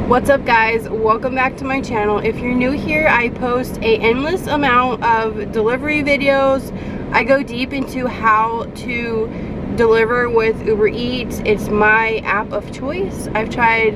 What's up guys, welcome back to my channel. If you're new here, I post an endless amount of delivery videos. I go deep into how to deliver with Uber Eats. It's my app of choice. I've tried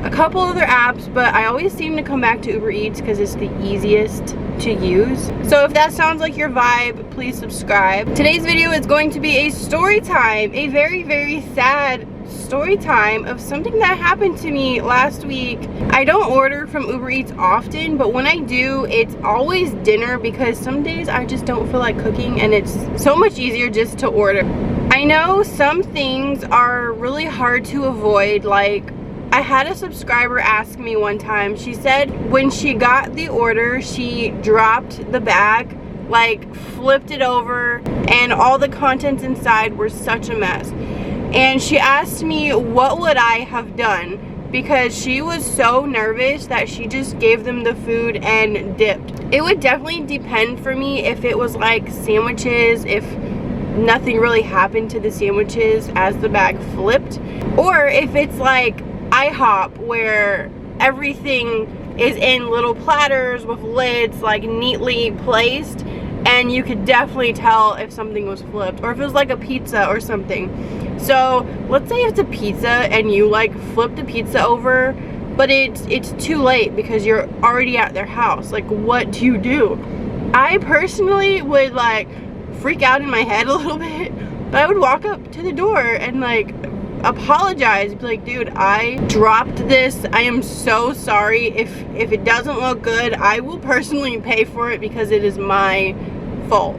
a couple other apps, but I always seem to come back to Uber Eats because it's the easiest to use. So if that sounds like your vibe, please subscribe. Today's video is going to be a story time, a very, very sad story time of something that happened to me last week. I don't order from Uber Eats often, but when I do, it's always dinner because some days I just don't feel like cooking and it's so much easier just to order. I know some things are really hard to avoid, like I had a subscriber ask me one time, she said when she got the order, she dropped the bag, like flipped it over, and all the contents inside were such a mess. And she asked me what would I have done because she was so nervous that she just gave them the food and dipped. It would definitely depend for me if it was like sandwiches, if nothing really happened to the sandwiches as the bag flipped, or if it's like IHOP where everything is in little platters with lids like neatly placed and you could definitely tell if something was flipped, or if it was like a pizza or something. So let's say it's a pizza and you like flip the pizza over, but it's too late because you're already at their house. Like, what do you do? I personally would like freak out in my head a little bit, but I would walk up to the door and like apologize, be like, dude, I dropped this, I am so sorry. If it doesn't look good, I will personally pay for it because it is my fault.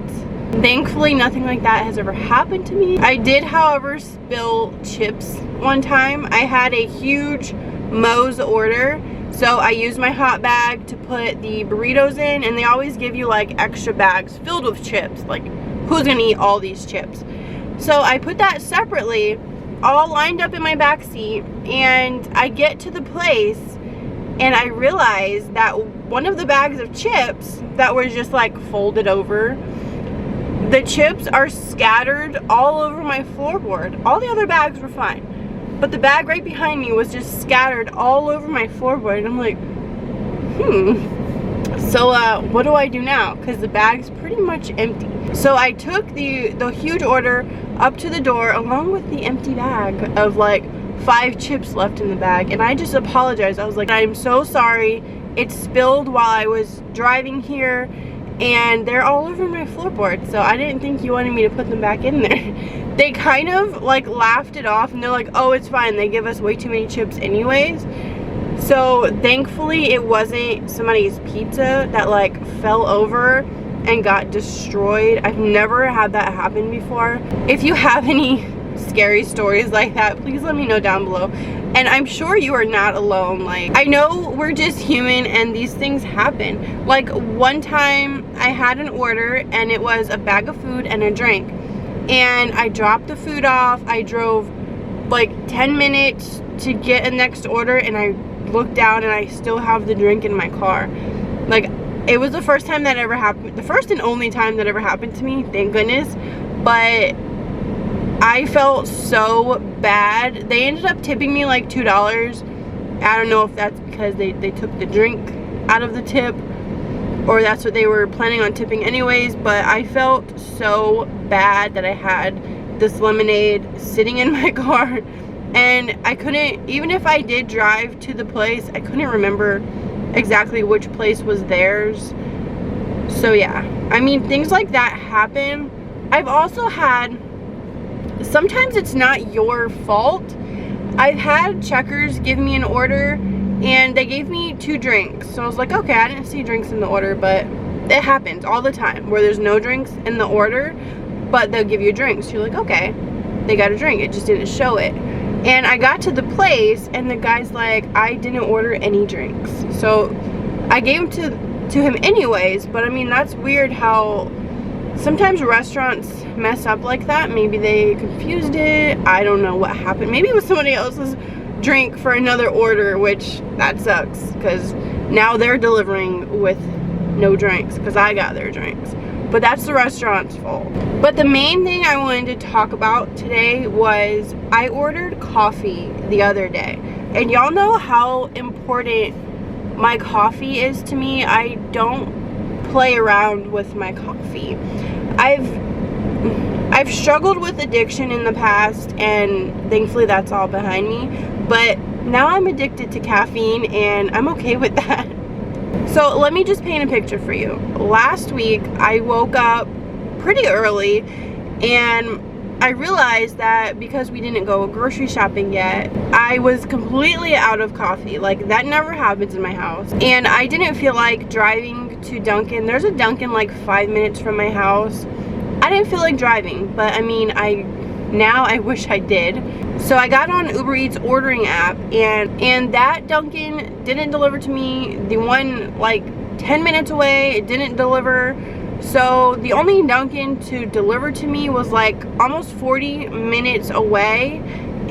Thankfully nothing like that has ever happened to me. I did, however, spill chips one time. I had a huge Moe's order, so I used my hot bag to put the burritos in, and they always give you like extra bags filled with chips. Like, who's gonna eat all these chips? So I put that separately, all lined up in my back seat, and I get to the place and I realize that one of the bags of chips that was just like folded over, the chips are scattered all over my floorboard. All the other bags were fine, but the bag right behind me was just scattered all over my floorboard. And I'm like, so what do I do now? Because the bag's pretty much empty. So I took the huge order up to the door along with the empty bag of like 5 chips left in the bag, and I just apologized. I was like, I'm so sorry, it spilled while I was driving here and they're all over my floorboard, so I didn't think you wanted me to put them back in there. They kind of like laughed it off and they're like, oh, it's fine, they give us way too many chips anyways. So thankfully it wasn't somebody's pizza that like fell over and got destroyed. I've never had that happen before. If you have any scary stories like that, please let me know down below. And I'm sure you are not alone. Like, I know we're just human and these things happen. Like, one time I had an order and it was a bag of food and a drink, and I dropped the food off. I drove like 10 minutes to get a next order, and I looked down and I still have the drink in my car. Like, it was the first time that ever happened, the first and only time that ever happened to me, thank goodness. But I felt so bad. They ended up tipping me like $2. I don't know if that's because they took the drink out of the tip, or that's what they were planning on tipping anyways, but I felt so bad that I had this lemonade sitting in my car, and I couldn't, even if I did drive to the place, I couldn't remember exactly which place was theirs. So yeah, I mean, things like that happen. I've also had, sometimes it's not your fault. I've had Checkers give me an order and they gave me 2 drinks. So I was like, okay, I didn't see drinks in the order, but it happens all the time where there's no drinks in the order, but they'll give you a drink. So you're like, okay, they got a drink, it just didn't show it. And I got to the place and the guy's like, I didn't order any drinks. So I gave them to him anyways, but I mean, that's weird how sometimes restaurants mess up like that. Maybe they confused it. I don't know what happened. Maybe it was somebody else's drink for another order, which that sucks because now they're delivering with no drinks because I got their drinks. But that's the restaurant's fault. But the main thing I wanted to talk about today was I ordered coffee the other day. And y'all know how important my coffee is to me. I don't play around with my coffee. I've struggled with addiction in the past, and thankfully that's all behind me. But now I'm addicted to caffeine, and I'm okay with that. So let me just paint a picture for you. Last week, I woke up pretty early, and I realized that because we didn't go grocery shopping yet, I was completely out of coffee. Like, that never happens in my house. And I didn't feel like driving to Dunkin'. There's a Dunkin' like 5 minutes from my house. I didn't feel like driving, but I mean, now I wish I did. So I got on Uber Eats ordering app, and that Dunkin' didn't deliver to me. The one like 10 minutes away, it didn't deliver. So the only Dunkin' to deliver to me was like almost 40 minutes away,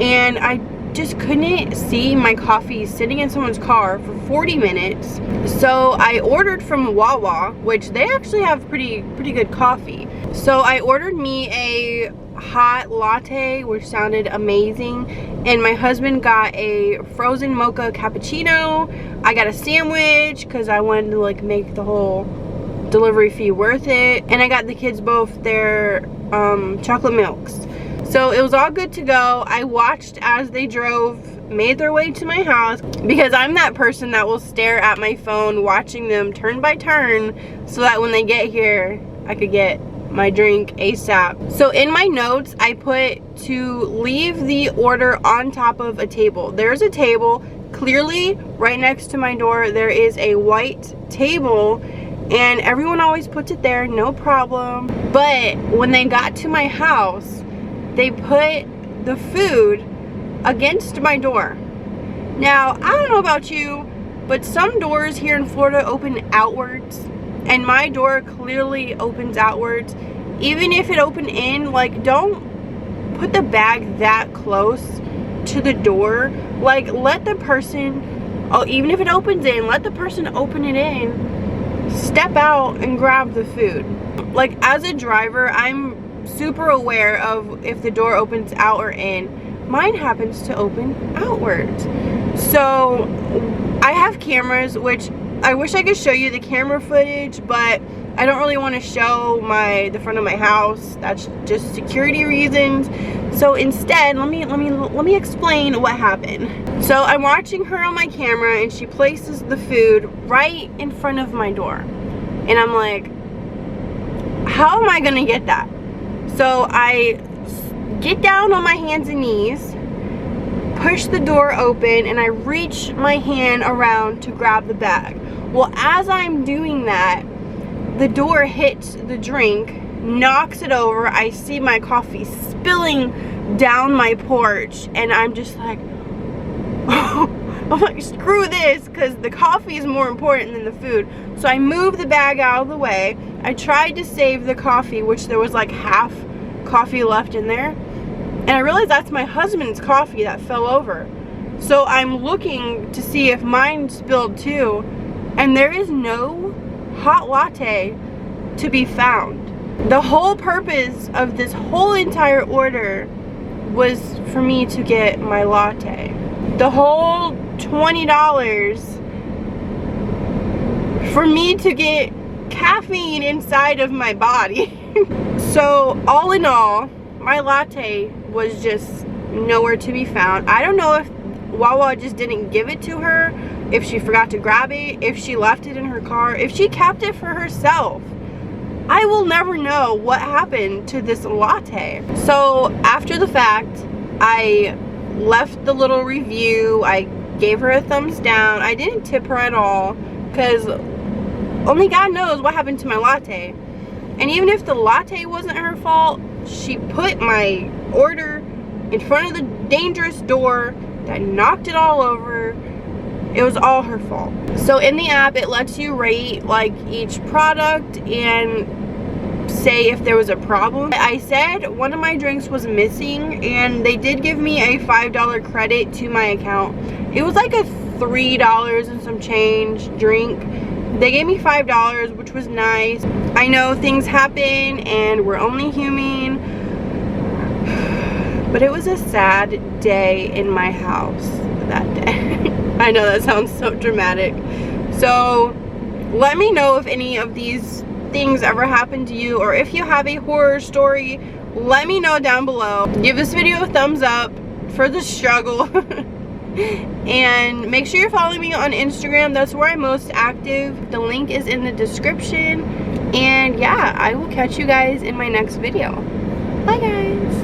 and I just couldn't see my coffee sitting in someone's car for 40 minutes. So I ordered from Wawa, which they actually have pretty good coffee. So I ordered me a hot latte, which sounded amazing, and my husband got a frozen mocha cappuccino. I got a sandwich because I wanted to like make the whole delivery fee worth it, and I got the kids both their chocolate milks. So it was all good to go. I watched as they made their way to my house, because I'm that person that will stare at my phone watching them turn by turn, so that when they get here I could get my drink ASAP. So in my notes I put to leave the order on top of a table. There's a table clearly right next to my door. There is a white table, and everyone always puts it there, no problem. But when they got to my house, they put the food against my door. Now, I don't know about you, but some doors here in Florida open outwards, and my door clearly opens outwards. Even if it opened in, like, don't put the bag that close to the door. Like, let the person, oh, even if it opens in, let the person open it in, step out and grab the food. Like, as a driver, I'm super aware of if the door opens out or in. Mine happens to open outwards. So I have cameras, which I wish I could show you the camera footage, but I don't really want to show the front of my house. That's just security reasons. So instead, let me explain what happened. So I'm watching her on my camera, and she places the food right in front of my door, and I'm like, how am I gonna get that? So I get down on my hands and knees, push the door open, and I reach my hand around to grab the bag. Well, as I'm doing that, the door hits the drink, knocks it over. I see my coffee spilling down my porch, and I'm just like, I'm like, screw this, because the coffee is more important than the food. So I moved the bag out of the way. I tried to save the coffee, which there was like half coffee left in there, and I realized that's my husband's coffee that fell over. So I'm looking to see if mine spilled too, and there is no hot latte to be found. The whole purpose of this whole entire order was for me to get my latte. The whole $20 for me to get caffeine inside of my body. So all in all, my latte was just nowhere to be found. I don't know if Wawa just didn't give it to her, if she forgot to grab it, if she left it in her car, if she kept it for herself. I will never know what happened to this latte. So after the fact, I left the little review. I gave her a thumbs down. I didn't tip her at all, because only God knows what happened to my latte. And even if the latte wasn't her fault, she put my order in front of the dangerous door that knocked it all over. It was all her fault. So in the app, it lets you rate like each product and say if there was a problem. I said one of my drinks was missing, and they did give me a $5 credit to my account. It was like a $3 and some change drink. They gave me $5, which was nice. I know things happen and we're only human, but it was a sad day in my house. that day. I know that sounds so dramatic. So let me know if any of these things ever happened to you, or if you have a horror story, let me know down below. Give this video a thumbs up for the struggle. And make sure you're following me on Instagram. That's where I'm most active. The link is in the description. And yeah, I will catch you guys in my next video. Bye guys.